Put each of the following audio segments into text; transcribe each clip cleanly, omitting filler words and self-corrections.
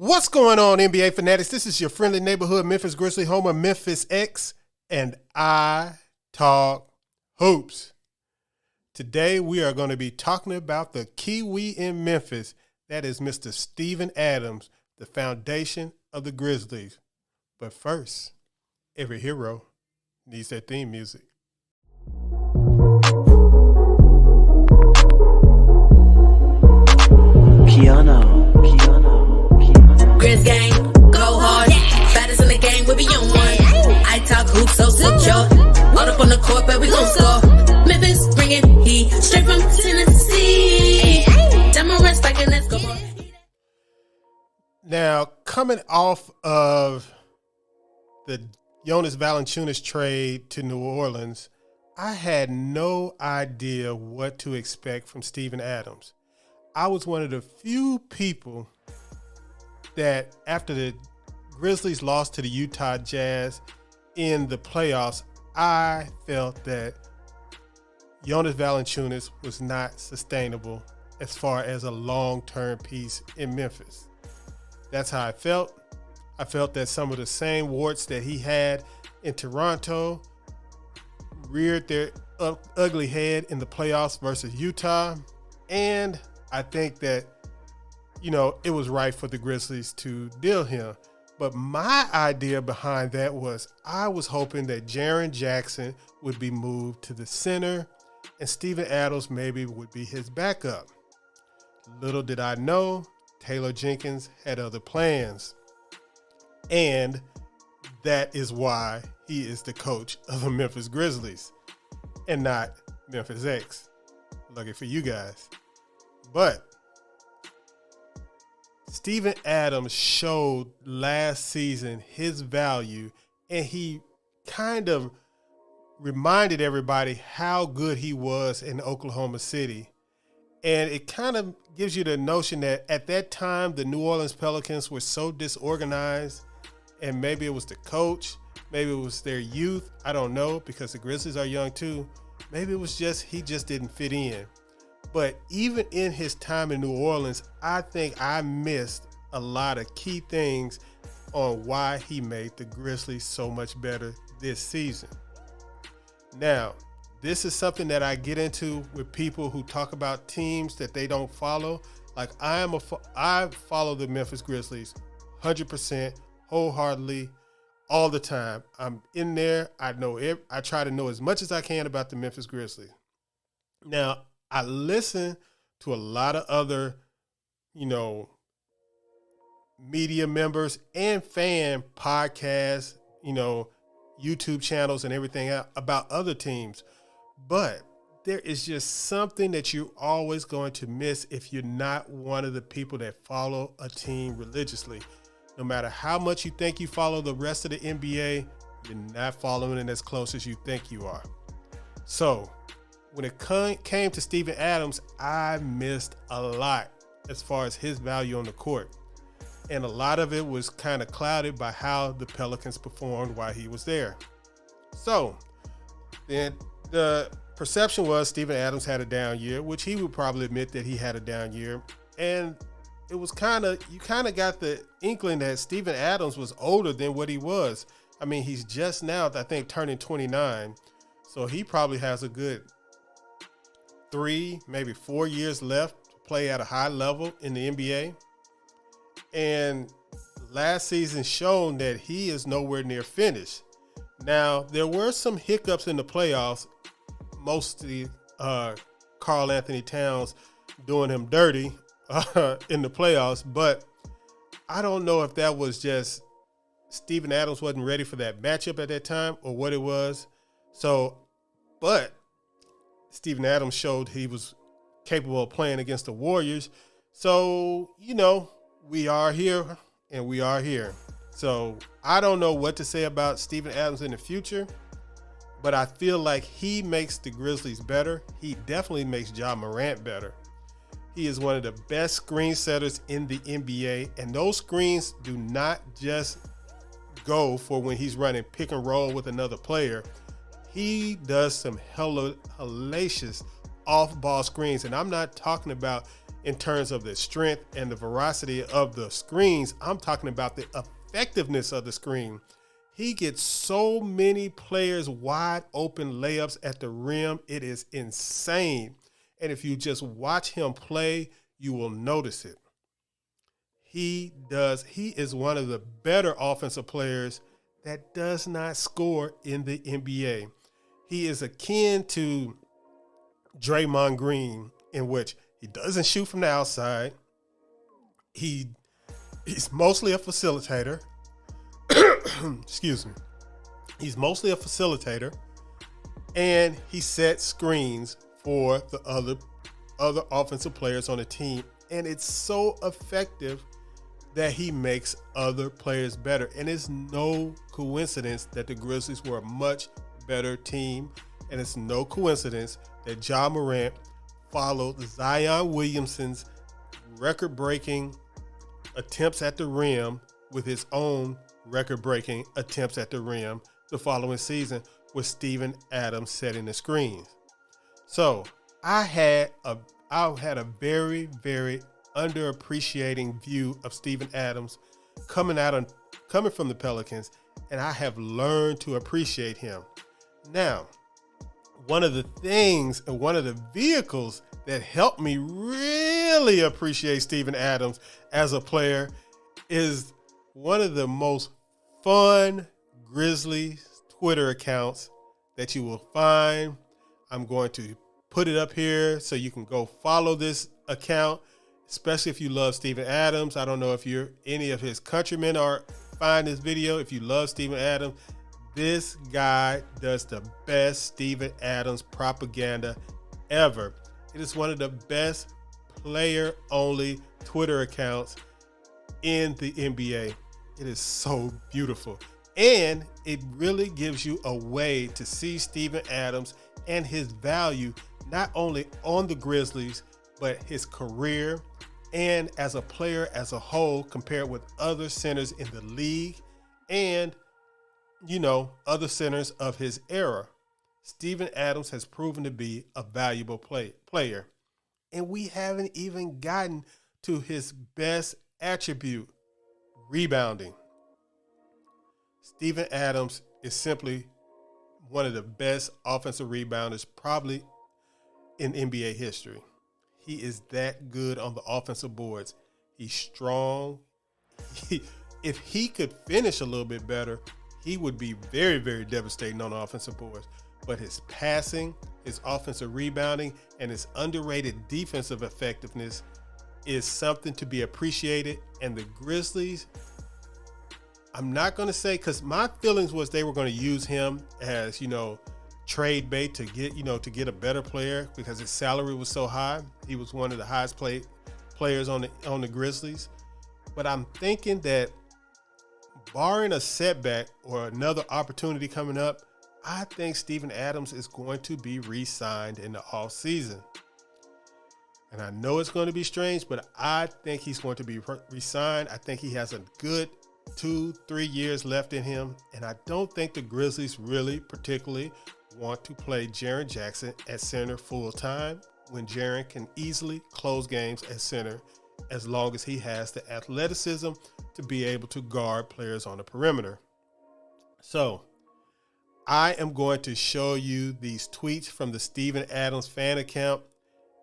What's going on, NBA fanatics? This is your friendly neighborhood Memphis Grizzly, home of Memphis X, and I Talk Hoops. Today, we are going to be talking about the Kiwi in Memphis. That is Mr. Steven Adams, the foundation of the Grizzlies. But first, every hero needs their theme music. KeyAno. Grizz gang, go hard. Baddest in the game, we be on one. I talk hoops, so secure. All up on the court, but we gon' score. Memphis bringing heat straight from Tennessee. Ja Morant spiking, let's go. Now, coming off of the Jonas Valanciunas trade to New Orleans, I had no idea what to expect from Steven Adams. I was one of the few people that after the Grizzlies lost to the Utah Jazz in the playoffs, I felt that Jonas Valanciunas was not sustainable as far as a long-term piece in Memphis. That's how I felt. I felt that some of the same warts that he had in Toronto reared their ugly head in the playoffs versus Utah. And I think that, it was right for the Grizzlies to deal him. But my idea behind that was I was hoping that Jaren Jackson would be moved to the center and Steven Adams maybe would be his backup. Little did I know, Taylor Jenkins had other plans. And that is why he is the coach of the Memphis Grizzlies and not Memphis X. Lucky for you guys. But Steven Adams showed last season his value, and he kind of reminded everybody how good he was in Oklahoma City. And it kind of gives you the notion that at that time, the New Orleans Pelicans were so disorganized, and maybe it was the coach, maybe it was their youth. I don't know, because the Grizzlies are young too. Maybe it was just he just didn't fit in. But even in his time in New Orleans, I think I missed a lot of key things on why he made the Grizzlies so much better this season. Now, this is something that I get into with people who talk about teams that they don't follow. Like I follow the Memphis Grizzlies 100%, wholeheartedly, all the time. I'm in there. I try to know as much as I can about the Memphis Grizzlies. Now, I listen to a lot of other, media members and fan podcasts, YouTube channels and everything about other teams. But there is just something that you're always going to miss if you're not one of the people that follow a team religiously. No matter how much you think you follow the rest of the NBA, you're not following it as close as you think you are. So when it came to Steven Adams, I missed a lot as far as his value on the court. And a lot of it was kind of clouded by how the Pelicans performed while he was there. So then the perception was Steven Adams had a down year, which he would probably admit that he had a down year. And it was you kind of got the inkling that Steven Adams was older than what he was. I mean, he's just now, I think, turning 29. So he probably has a good 3, maybe 4 years left to play at a high level in the NBA. And last season shown that he is nowhere near finished. Now, there were some hiccups in the playoffs, mostly Karl Anthony Towns doing him dirty in the playoffs, but I don't know if that was just Steven Adams wasn't ready for that matchup at that time or what it was. But Steven Adams showed he was capable of playing against the Warriors. So, we are here and we are here. So I don't know what to say about Steven Adams in the future, but I feel like he makes the Grizzlies better. He definitely makes Ja Morant better. He is one of the best screen setters in the NBA, and those screens do not just go for when he's running pick and roll with another player. He does some hellacious off-ball screens, and I'm not talking about in terms of the strength and the veracity of the screens. I'm talking about the effectiveness of the screen. He gets so many players wide open layups at the rim. It is insane. And if you just watch him play, you will notice it. He is one of the better offensive players that does not score in the NBA. He is akin to Draymond Green, in which he doesn't shoot from the outside. He's mostly a facilitator. Excuse me. He's mostly a facilitator, and he sets screens for the other offensive players on the team. And it's so effective that he makes other players better. And it's no coincidence that the Grizzlies were a much better team. And it's no coincidence that Ja Morant followed Zion Williamson's record-breaking attempts at the rim with his own record-breaking attempts at the rim the following season, with Steven Adams setting the screens. So I had a very, very underappreciating view of Steven Adams coming from the Pelicans, and I have learned to appreciate him. Now, one of the things and one of the vehicles that helped me really appreciate Steven Adams as a player is one of the most fun Grizzlies Twitter accounts that you will find. I'm going to put it up here so you can go follow this account, especially if you love Steven Adams. I don't know if you're any of his countrymen or find this video. If you love Steven Adams, this guy does the best Steven Adams propaganda ever. It is one of the best player-only Twitter accounts in the NBA. It is so beautiful. And it really gives you a way to see Steven Adams and his value, not only on the Grizzlies, but his career and as a player as a whole compared with other centers in the league and, other centers of his era. Steven Adams has proven to be a valuable player. And we haven't even gotten to his best attribute, rebounding. Steven Adams is simply one of the best offensive rebounders probably in NBA history. He is that good on the offensive boards. He's strong. If he could finish a little bit better, he would be very, very devastating on the offensive boards. But his passing, his offensive rebounding, and his underrated defensive effectiveness is something to be appreciated. And the Grizzlies, I'm not going to say, because my feelings was they were going to use him as, trade bait to get a better player because his salary was so high. He was one of the highest players on the Grizzlies. But I'm thinking that barring a setback or another opportunity coming up, I think Steven Adams is going to be re-signed in the offseason. And I know it's going to be strange, but I think he's going to be re-signed. I think he has a good 2-3 years left in him. And I don't think the Grizzlies really particularly want to play Jaren Jackson at center full time when Jaren can easily close games at center as long as he has the athleticism to be able to guard players on the perimeter. So I am going to show you these tweets from the Steven Adams fan account,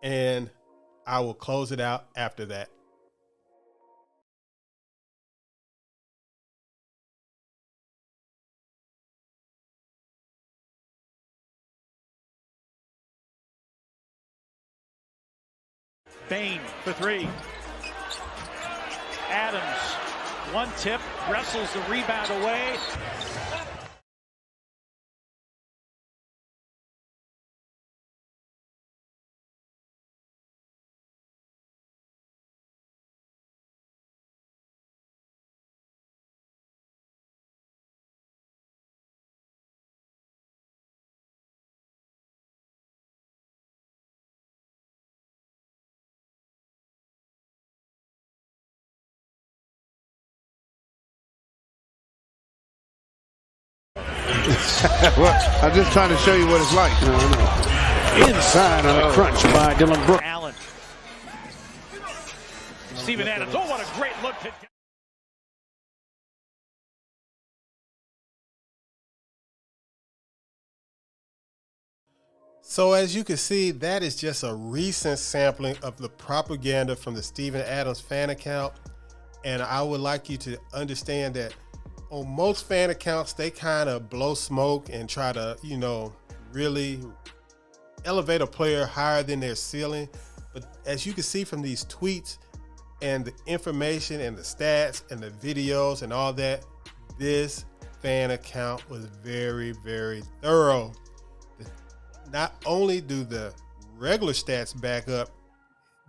and I will close it out after that. Bain for three. Adams, one tip, wrestles the rebound away. Well, I'm just trying to show you what it's like. Inside on a crunch by Dylan Brooks. Allen Steven Adams. Oh, what a great look. So as you can see, that is just a recent sampling of the propaganda from the Steven Adams fan account. And I would like you to understand that on most fan accounts, they kind of blow smoke and try to, really elevate a player higher than their ceiling. But as you can see from these tweets and the information and the stats and the videos and all that, this fan account was very, very thorough. Not only do the regular stats back up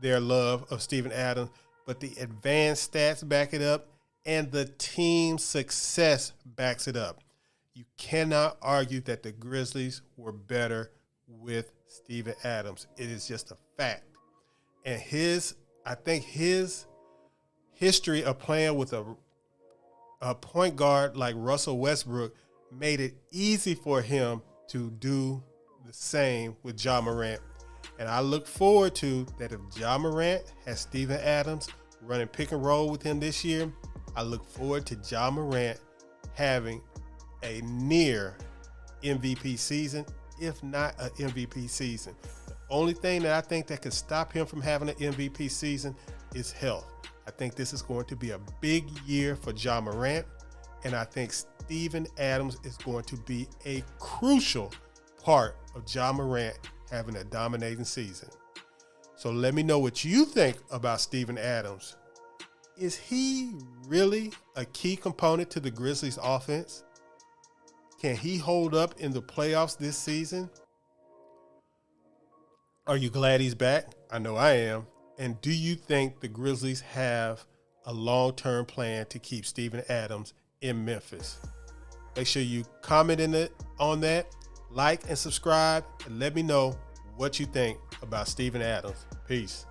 their love of Steven Adams, but the advanced stats back it up, and the team success backs it up. You cannot argue that the Grizzlies were better with Steven Adams. It is just a fact. And I think his history of playing with a point guard like Russell Westbrook made it easy for him to do the same with Ja Morant. And I look forward to that if Ja Morant has Steven Adams running pick and roll with him this year, I look forward to Ja Morant having a near MVP season, if not an MVP season. The only thing that I think that could stop him from having an MVP season is health. I think this is going to be a big year for Ja Morant, and I think Steven Adams is going to be a crucial part of Ja Morant having a dominating season. So let me know what you think about Steven Adams. Is he really a key component to the Grizzlies offense? Can he hold up in the playoffs this season? Are you glad he's back? I know I am. And do you think the Grizzlies have a long-term plan to keep Steven Adams in Memphis? Make sure you comment on that, like and subscribe, and let me know what you think about Steven Adams. Peace.